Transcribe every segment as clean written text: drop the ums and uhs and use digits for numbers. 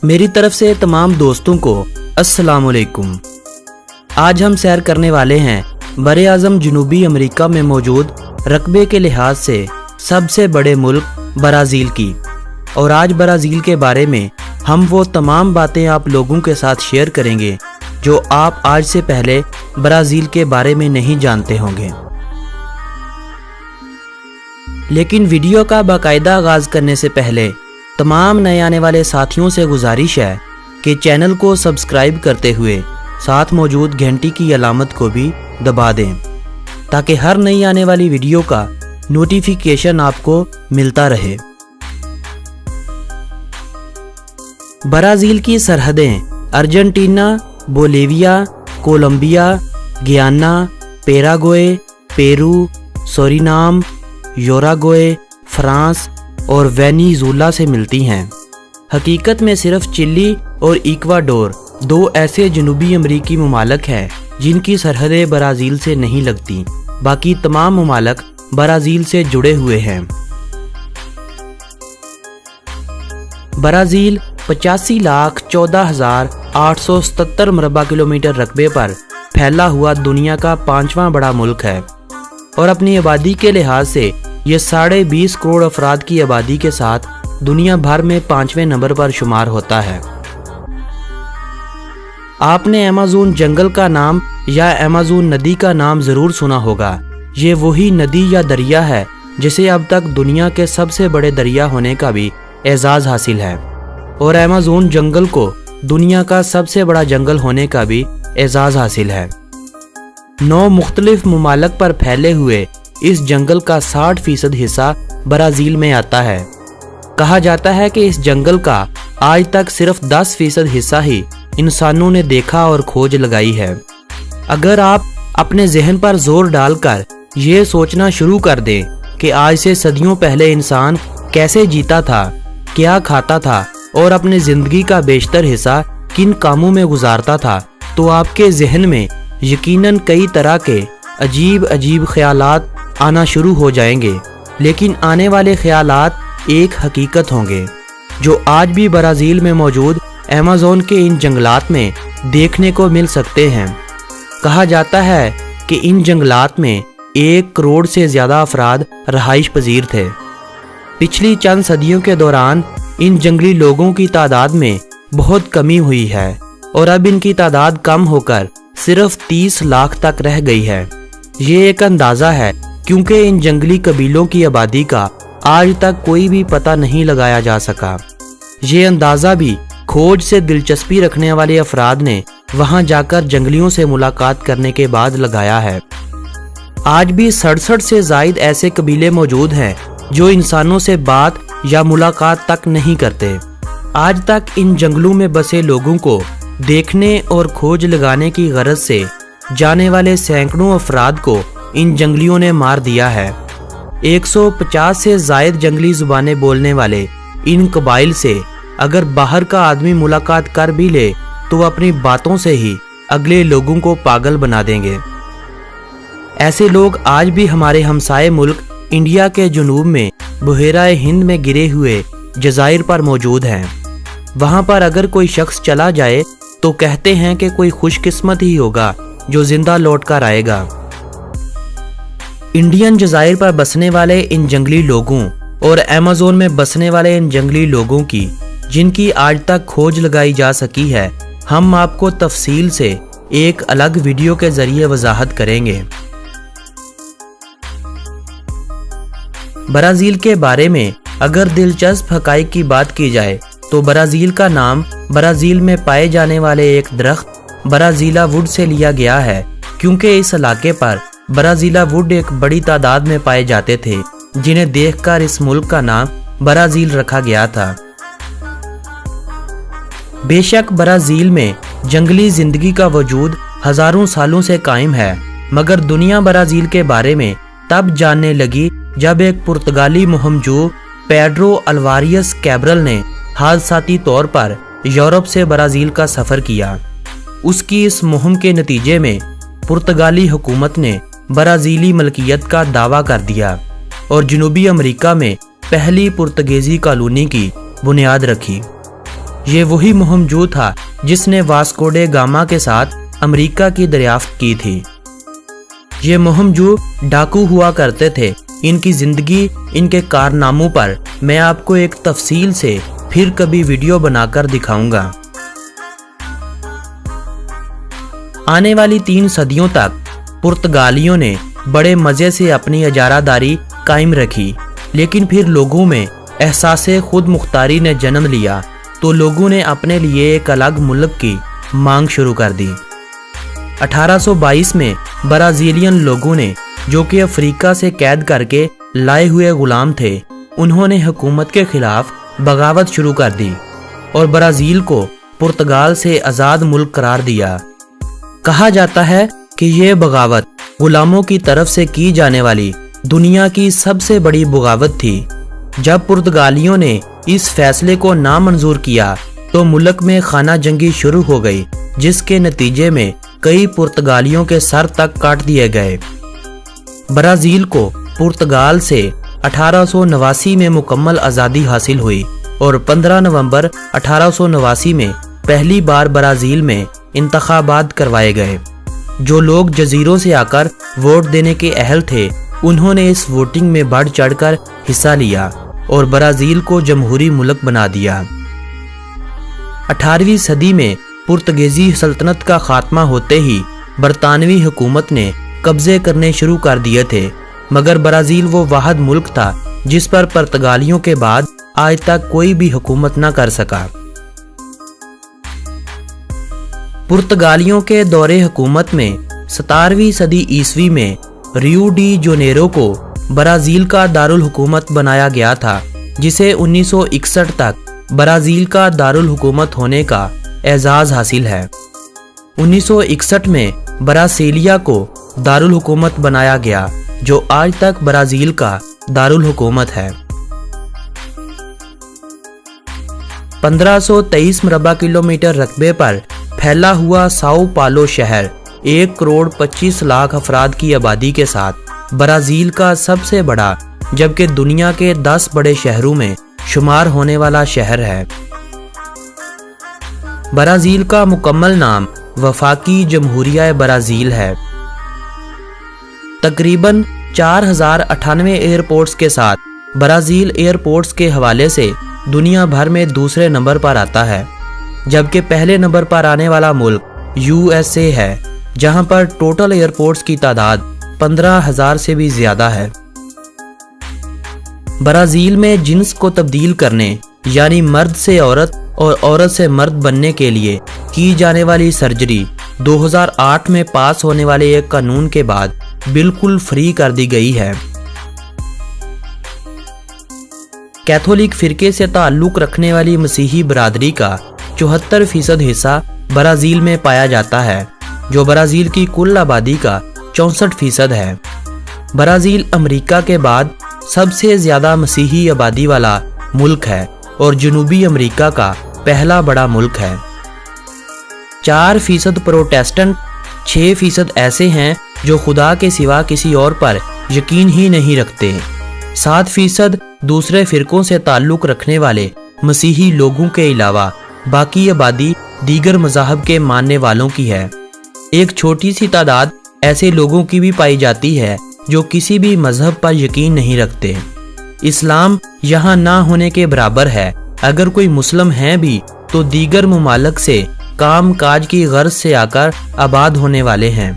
मेरी तरफ से तमाम दोस्तों को अस्सलाम वालेकुम। आज हम सैर करने वाले हैं बरे आज़म जनूबी अमेरिका में मौजूद रकबे के लिहाज से सबसे बड़े मुल्क ब्राज़ील की। और आज ब्राज़ील के बारे में हम वो तमाम बातें आप लोगों के साथ शेयर करेंगे जो आप आज से पहले ब्राज़ील के बारे में नहीं जानते होंगे। लेकिन वीडियो का बाकायदा आगाज़ करने से पहले तमाम नए आने वाले साथियों से गुजारिश है कि चैनल को सब्सक्राइब करते हुए साथ मौजूद घंटी की अलामत को भी दबा दें ताकि हर नई आने वाली वीडियो का नोटिफिकेशन आपको मिलता रहे। ब्राज़ील की सरहदें अर्जेंटीना, बोलिविया, कोलंबिया, गियाना, Paraguay, Peru, Suriname, Uruguay, France और वेनेजुएला से मिलती हैं। हकीकत में सिर्फ चिली और इक्वाडोर दो ऐसे जनूबी अमेरिकी ममालिक हैं जिनकी सरहदें ब्राज़ील से नहीं लगती। बाकी तमाम ममालिक ब्राज़ील से जुड़े हुए हैं। ब्राज़ील 85,14,877 मरबा किलोमीटर रकबे पर फैला हुआ दुनिया का 5वां बड़ा मुल्क है और अपनी आबादी के लिहाज से ये 20.5 करोड़ अफराद की आबादी के साथ दुनिया भर में 5वें नंबर पर शुमार होता है। आपने अमेज़न जंगल का नाम या अमेज़न नदी का नाम ज़रूर सुना होगा। ये वही नदी या दरिया है जिसे अब तक दुनिया के सबसे बड़े दरिया होने का भी एजाज़ हासिल है और अमेज़न जंगल को दुनिया का सबसे बड़ा जंगल होने का भी एजाज़ हासिल है। 9 मुख्तलिफ ममालिक पर फैले हुए इस जंगल का 60% हिस्सा ब्राज़ील में आता है। कहा जाता है कि इस जंगल का आज तक सिर्फ 10% हिस्सा ही इंसानों ने देखा और खोज लगाई है। अगर आप अपने जहन पर जोर डालकर ये सोचना शुरू कर दें कि आज से सदियों पहले इंसान कैसे जीता था, क्या खाता था और अपनी जिंदगी का बेशतर हिस्सा किन कामों में गुजारता था, तो आपके जहन में यकीनन कई तरह के अजीब अजीब ख्यालात आना शुरू हो जाएंगे। लेकिन आने वाले ख्यालात एक हकीकत होंगे जो आज भी ब्राज़ील में मौजूद अमेज़न के इन जंगलात में देखने को मिल सकते हैं। कहा जाता है कि इन जंगलात में 1 करोड़ से ज़्यादा अफराद रहाइश पजीर थे। पिछली चंद सदियों के दौरान इन जंगली लोगों की तादाद में बहुत कमी हुई है और अब इनकी तादाद कम होकर सिर्फ 30 लाख तक रह गई है। ये एक अंदाज़ा है क्योंकि इन जंगली कबीलों की आबादी का आज तक कोई भी पता नहीं लगाया जा सका। ये अंदाज़ा भी खोज से दिलचस्पी रखने वाले अफराद ने वहां जाकर जंगलियों से मुलाकात करने के बाद लगाया है। आज भी 67 से ज़ायद ऐसे कबीले मौजूद हैं जो इंसानों से बात या मुलाकात तक नहीं करते। आज तक इन जंगलों में बसे लोगों को देखने और खोज लगाने की गरज से जाने वाले सैकड़ों अफराद को इन जंगलियों ने मार दिया है। 150 से ज़ायद जंगली ज़ुबानें बोलने वाले इन कबाइल से अगर बाहर का आदमी मुलाकात कर भी ले तो अपनी बातों से ही अगले लोगों को पागल बना देंगे। ऐसे लोग आज भी हमारे हमसाए मुल्क इंडिया के जुनूब में बहेराए हिंद में गिरे हुए जज़ाइर पर मौजूद हैं। वहां पर अगर कोई शख्स चला जाए तो कहते हैं कि कोई खुशकिस्मत ही होगा जो जिंदा लौट कर आएगा। इंडियन जज़ाइर पर बसने वाले इन जंगली लोगों और अमेज़न में बसने वाले इन जंगली लोगों की जिनकी आज तक खोज लगाई जा सकी है, हम आपको तफसील से एक अलग वीडियो के जरिए वजाहत करेंगे। ब्राज़ील के बारे में अगर दिलचस्प हक़ाइक़ की बात की जाए तो ब्राज़ील का नाम ब्राज़ील में पाए जाने वाले एक दरख्त ब्राज़ीला वुड से लिया गया है क्योंकि इस इलाके पर ब्राज़ीला वुड एक बड़ी तादाद में पाए जाते थे जिन्हें देखकर इस मुल्क का नाम ब्राज़ील रखा गया था। बेशक ब्राज़ील में जंगली जिंदगी का वजूद हजारों सालों से कायम है, मगर दुनिया ब्राज़ील के बारे में तब जानने लगी जब एक पुर्तगाली मुहिमजू पेड्रो अल्वारियस कैब्रल ने हादसाती तौर पर यूरोप से ब्राज़ील का सफ़र किया। उसकी इस मुहिम के नतीजे में पुर्तगाली हुकूमत ने ब्राज़ीली मलकियत का दावा कर दिया और जनूबी अमेरिका में पहली पुर्तगीज़ी कॉलोनी की बुनियाद रखी। یہ وہی مہمجو تھا جس نے واسکو ڈے گاما کے ساتھ امریکہ کی دریافت کی تھی۔ یہ مہمجو ڈاکو ہوا کرتے تھے۔ ان کی زندگی، ان کے کارناموں پر میں آپ کو ایک تفصیل سے پھر کبھی ویڈیو بنا کر دکھاؤں گا۔ آنے والی 3 صدیوں تک پرتگالیوں نے بڑے مزے سے اپنی اجارہ داری قائم رکھی، لیکن پھر لوگوں میں احساس خود مختاری نے جنم لیا تو لوگوں نے اپنے لیے ایک الگ ملک کی مانگ شروع کر دی۔ 1822 میں برازیلین لوگوں نے، جو کہ افریقہ سے قید کر کے لائے ہوئے غلام تھے، انہوں نے حکومت کے خلاف بغاوت شروع کر دی اور برازیل کو پرتگال سے آزاد ملک قرار دیا۔ کہا جاتا ہے کہ یہ بغاوت غلاموں کی طرف سے کی جانے والی دنیا کی سب سے بڑی بغاوت تھی۔ جب پرتگالیوں نے اس فیصلے کو نامنظور کیا تو ملک میں خانہ جنگی شروع ہو گئی، جس کے نتیجے میں کئی پرتگالیوں کے سر تک کاٹ دیے گئے۔ برازیل کو پرتگال سے 1889 میں مکمل آزادی حاصل ہوئی اور 15 نومبر 1889 میں پہلی بار برازیل میں انتخابات کروائے گئے۔ جو لوگ جزیروں سے آ کر ووٹ دینے کے اہل تھے، انہوں نے اس ووٹنگ میں بڑھ چڑھ کر حصہ لیا اور برازیل کو جمہوری ملک بنا دیا۔ 18ویں صدی میں پرتگیزی سلطنت کا خاتمہ ہوتے ہی برطانوی حکومت نے قبضے کرنے شروع کر دیے تھے، مگر برازیل وہ واحد ملک تھا جس پر پرتگالیوں کے بعد آج تک کوئی بھی حکومت نہ کر سکا۔ پرتگالیوں کے دور حکومت میں 17ویں صدی عیسوی میں ریو ڈی جنیرو کو برازیل کا دارالحکومت بنایا گیا تھا، جسے 1961 تک برازیل کا دارالحکومت ہونے کا اعزاز حاصل ہے۔ 1961 میں براسیلیا کو دارالحکومت بنایا گیا، جو آج تک برازیل کا دارالحکومت ہے۔ 1523 مربع کلومیٹر رقبے پر پھیلا ہوا ساؤ پالو شہر 1,25,00,000 افراد کی آبادی کے ساتھ برازیل کا سب سے بڑا، جبکہ دنیا کے 10 بڑے شہروں میں شمار ہونے والا شہر ہے۔ برازیل کا مکمل نام وفاقی جمہوریہ برازیل ہے۔ تقریباً 4098 ایئرپورٹس کے ساتھ برازیل ایئرپورٹس کے حوالے سے دنیا بھر میں دوسرے نمبر پر آتا ہے، جبکہ پہلے نمبر پر آنے والا ملک USA ہے، جہاں پر ٹوٹل ایئرپورٹس کی تعداد 15,000 سے بھی زیادہ ہے۔ برازیل میں جنس کو تبدیل کرنے، یعنی مرد سے عورت اور عورت سے مرد بننے کے لیے کی جانے والی سرجری 2008 میں پاس ہونے والے ایک قانون کے بعد بالکل فری کر دی گئی ہے۔ کیتھولک فرقے سے تعلق رکھنے والی مسیحی برادری کا 74% حصہ برازیل میں پایا جاتا ہے، جو برازیل کی کل آبادی کا 64% ہے۔ برازیل امریکہ کے بعد سب سے زیادہ مسیحی آبادی والا ملک ہے اور جنوبی امریکہ کا پہلا بڑا ملک ہے۔ 4% پروٹیسٹنٹ، 6% ایسے ہیں جو خدا کے سوا کسی اور پر یقین ہی نہیں رکھتے، 7% دوسرے فرقوں سے تعلق رکھنے والے مسیحی لوگوں کے علاوہ باقی آبادی دیگر مذاہب کے ماننے والوں کی ہے۔ ایک چھوٹی سی تعداد ایسے لوگوں کی بھی پائی جاتی ہے جو کسی بھی مذہب پر یقین نہیں رکھتے۔ اسلام یہاں نہ ہونے کے برابر ہے۔ اگر کوئی مسلم ہیں بھی تو دیگر ممالک سے کام کاج کی غرض سے آ کر آباد ہونے والے ہیں۔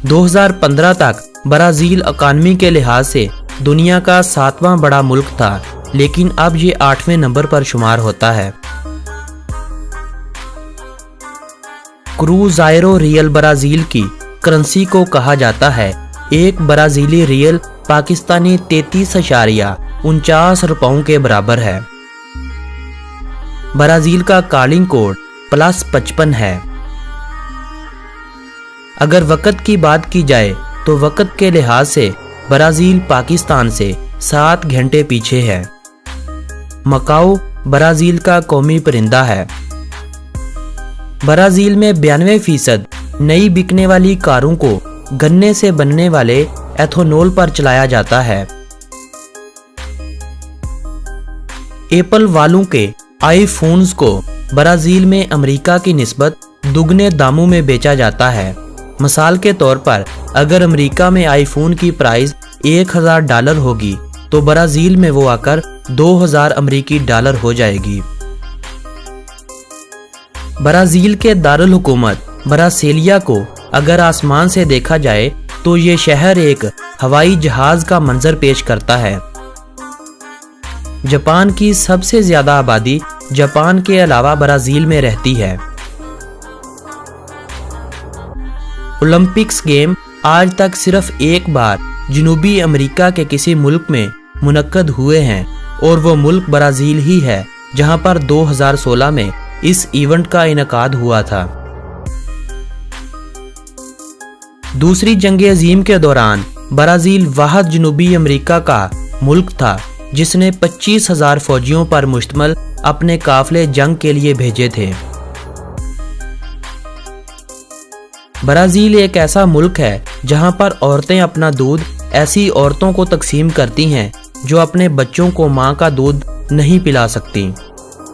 2015 تک برازیل اکانومی کے لحاظ سے دنیا کا 7واں بڑا ملک تھا، لیکن اب یہ 8ویں نمبر پر شمار ہوتا ہے۔ کروزائرو ریل برازیل کی کرنسی کو کہا جاتا ہے۔ ایک برازیلی ریل پاکستانی 33.49 روپوں کے برابر ہے۔ برازیل کا کالنگ کوڈ +55 ہے۔ اگر وقت کی بات کی جائے تو وقت کے لحاظ سے برازیل پاکستان سے 7 گھنٹے پیچھے ہے۔ مکاؤ برازیل کا قومی پرندہ ہے۔ برازیل میں 92% نئی بکنے والی کاروں کو گنے سے بننے والے ایتھنول پر چلایا جاتا ہے۔ एप्पल वालों के आईफोन्स को ब्राज़ील में अमेरिका की निस्बत दुगने दामों में बेचा जाता है। मिसाल के तौर पर अगर अमेरिका में आईफोन की प्राइस $1000 होगी तो ब्राज़ील में वो आकर 2000 अमेरिकी डॉलर हो जाएगी। ब्राज़ील के दारुल हुकूमत ब्रासिलिया को अगर आसमान से देखा जाए तो ये शहर एक हवाई जहाज का मंजर पेश करता है। जापान की सबसे ज्यादा आबादी जापान के अलावा ब्राज़ील में रहती है। ओलंपिक्स गेम आज तक सिर्फ एक बार जनूबी अमेरिका के किसी मुल्क में मुनक्कद हुए हैं और वो मुल्क ब्राज़ील ही है जहां पर 2016 में इस इवेंट का इनेकाद हुआ था। दूसरी जंग अजीम के दौरान ब्राज़ील वाहिद जनूबी अमेरिका का मुल्क था जिसने 25,000 फौजियों पर मुश्तमल अपने काफिले जंग के लिए भेजे थे। ब्राज़ील एक ऐसा मुल्क है जहां पर औरतें अपना दूध ऐसी औरतों को तकसीम करती हैं जो अपने बच्चों को मां का दूध नहीं पिला सकती,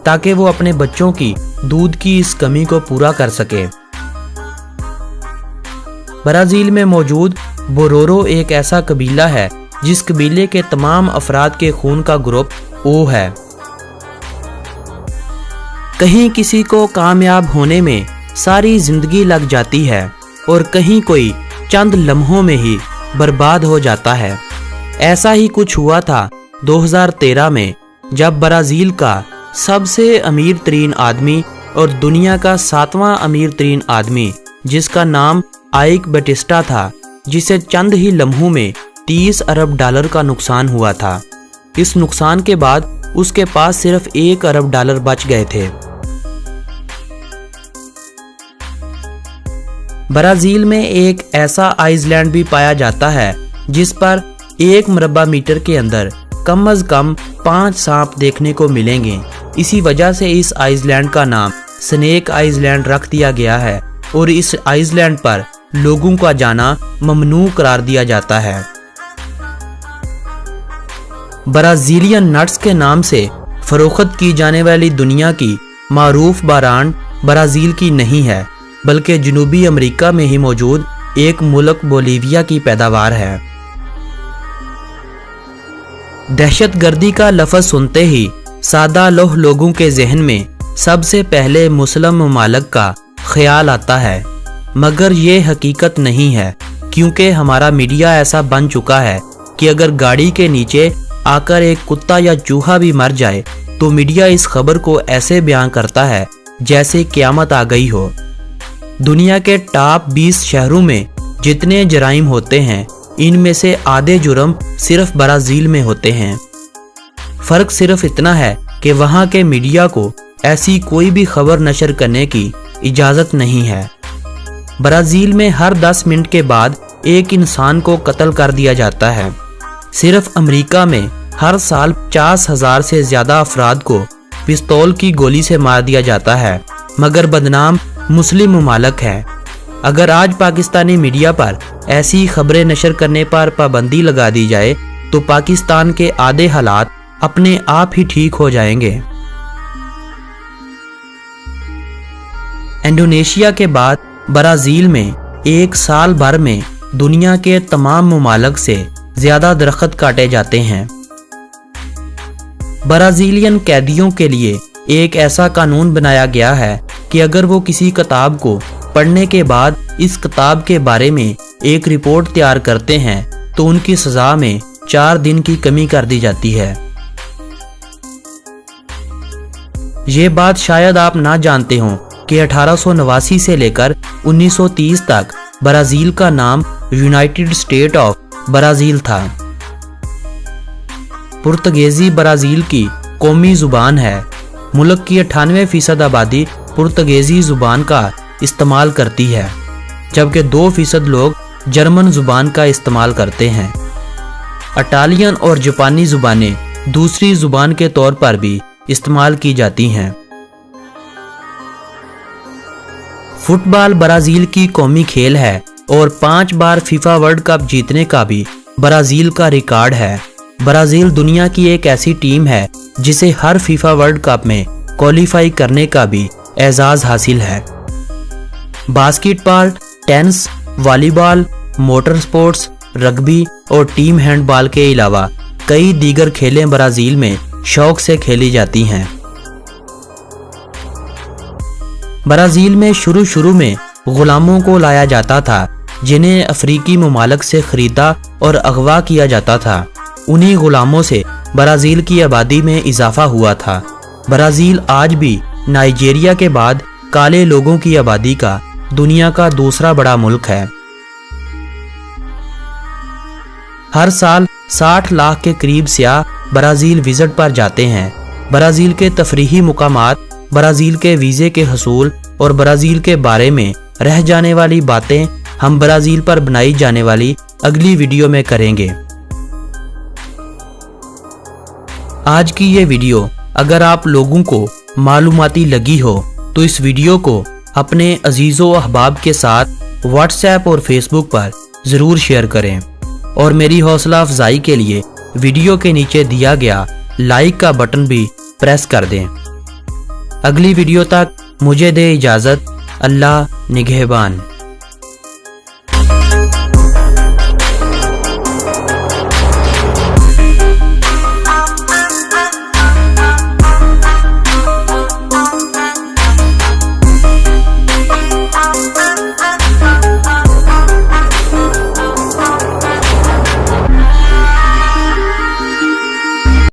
ताकि वो अपने बच्चों की दूध की इस कमी को पूरा कर सके। ब्राज़ील में मौजूद बोरोरो एक ऐसा कबीला है जिस कबीले के तमाम अफराद के खून का ग्रुप ओ है। कहीं किसी को कामयाब होने में सारी जिंदगी लग जाती है और कहीं कोई चंद लम्हों में ही बर्बाद हो जाता है। ऐसा ही कुछ हुआ था 2013 में जब ब्राज़ील का सबसे अमीर तरीन आदमी और दुनिया का 7वां अमीर तरीन आदमी जिसका नाम आइक बैटिस्टा था, जिसे चंद ही लम्हों में $30 अरब का नुकसान हुआ था। इस नुकसान के बाद उसके पास सिर्फ $1 अरब बच गए थे। ब्राज़ील में एक ऐसा आइसलैंड भी पाया जाता है जिस पर 1 मरबा मीटर के अंदर कम से कम 5 सांप देखने को मिलेंगे। इसी वजह से इस आइसलैंड का नाम स्नेक आइसलैंड रख दिया गया है और इस आइसलैंड पर लोगों का जाना ममनू करार दिया जाता है। ब्राज़ीलियन नट्स के नाम से फरोख्त की जाने वाली दुनिया की मारूफ बारांड ब्राज़ील की नहीं है, बल्कि जनूबी अमेरिका में ही मौजूद एक मुल्क बोलीविया की पैदावार है। दहशतगर्दी का लफ्ज़ सुनते ही सादा लोह लोगों के जहन में सबसे पहले मुस्लिम ममालिक का ख्याल आता है, मगर ये हकीकत नहीं है, क्योंकि हमारा मीडिया ऐसा बन चुका है कि अगर गाड़ी के नीचे आकर एक कुत्ता या चूहा भी मर जाए तो मीडिया इस खबर को ऐसे बयान करता है जैसे क़यामत आ गई हो। दुनिया के टॉप 20 शहरों में जितने जराइम होते हैं, इनमें से आधे जुर्म सिर्फ ब्राज़ील में होते हैं। फर्क सिर्फ इतना है कि वहां के मीडिया को ऐसी कोई भी खबर नशर करने की इजाज़त नहीं है। ब्राज़ील में हर 10 मिनट के बाद एक इंसान को कत्ल कर दिया जाता है। सिर्फ अमेरिका में हर साल 50,000 से ज़्यादा अफराद को पिस्तौल की गोली से मार दिया जाता है, मगर बदनाम मुस्लिम ममालिक है। अगर आज पाकिस्तानी मीडिया पर ऐसी खबरें नशर करने पर पाबंदी लगा दी जाए तो पाकिस्तान के आधे हालात अपने आप ही ठीक हो जाएंगे। इंडोनेशिया के बाद ब्राज़ील में एक साल भर में दुनिया के तमाम ममालिक से ज्यादा दरख्त काटे जाते हैं। ब्राज़ीलियन कैदियों के लिए एक ऐसा कानून बनाया गया है कि अगर वो किसी किताब को पढ़ने के बाद इस किताब के बारे में एक रिपोर्ट तैयार करते हैं तो उनकी सजा में 4 दिन की कमी कर दी जाती है। ये बात शायद आप ना जानते हों कि 1889 से लेकर 1930 तक ब्राज़ील का नाम यूनाइटेड स्टेट ऑफ ब्राज़ील था। पुर्तगाली ब्राज़ील की कौमी जुबान है। मुल्क की 98% आबादी पुर्तगाली जुबान का इस्तेमाल करती है, जबकि 2% लोग जर्मन जुबान का इस्तेमाल करते हैं। इटालियन और जापानी जुबानें दूसरी जुबान के तौर पर भी इस्तेमाल की जाती हैं। फुटबॉल ब्राज़ील की कौमी खेल है और 5 बार फीफा वर्ल्ड कप जीतने का भी ब्राज़ील का रिकॉर्ड है। ब्राज़ील दुनिया की एक ऐसी टीम है जिसे हर फीफा वर्ल्ड कप में क्वालिफाई करने का भी एजाज़ हासिल है। Basketball, tennis, volleyball, motor sports, rugby और टीम हैंडबॉल के अलावा कई दीगर खेलें ब्राज़ील में शौक से खेली जाती हैं। ब्राज़ील में शुरू में गुलामों को लाया जाता था जिन्हें अफ्रीकी ममालिक से खरीदा और अगवा किया जाता था। उन्हीं गुलामों से ब्राज़ील की आबादी में इजाफा हुआ था। ब्राज़ील आज भी नाइजीरिया के बाद काले लोगों की आबादी का दुनिया का दूसरा बड़ा मुल्क है। हर साल 60 लाख के करीब सियाह ब्राज़ील विजिट पर जाते हैं। ब्राज़ील के तफरीही मुकामात, ब्राज़ील के वीज़े के हसूल और ब्राज़ील के बारे में रह जाने वाली बातें हम ब्राज़ील पर बनाई जाने वाली अगली वीडियो में करेंगे। आज की ये वीडियो अगर आप लोगों को मालूमाती लगी हो तो इस वीडियो को अपने अजीज़ों अहबाब के साथ व्हाट्सएप और फेसबुक पर ज़रूर शेयर करें और मेरी हौसला अफजाई के लिए वीडियो के नीचे दिया गया लाइक का बटन भी प्रेस कर दें। अगली वीडियो तक मुझे दे इजाज़त। अल्लाह निगहबान।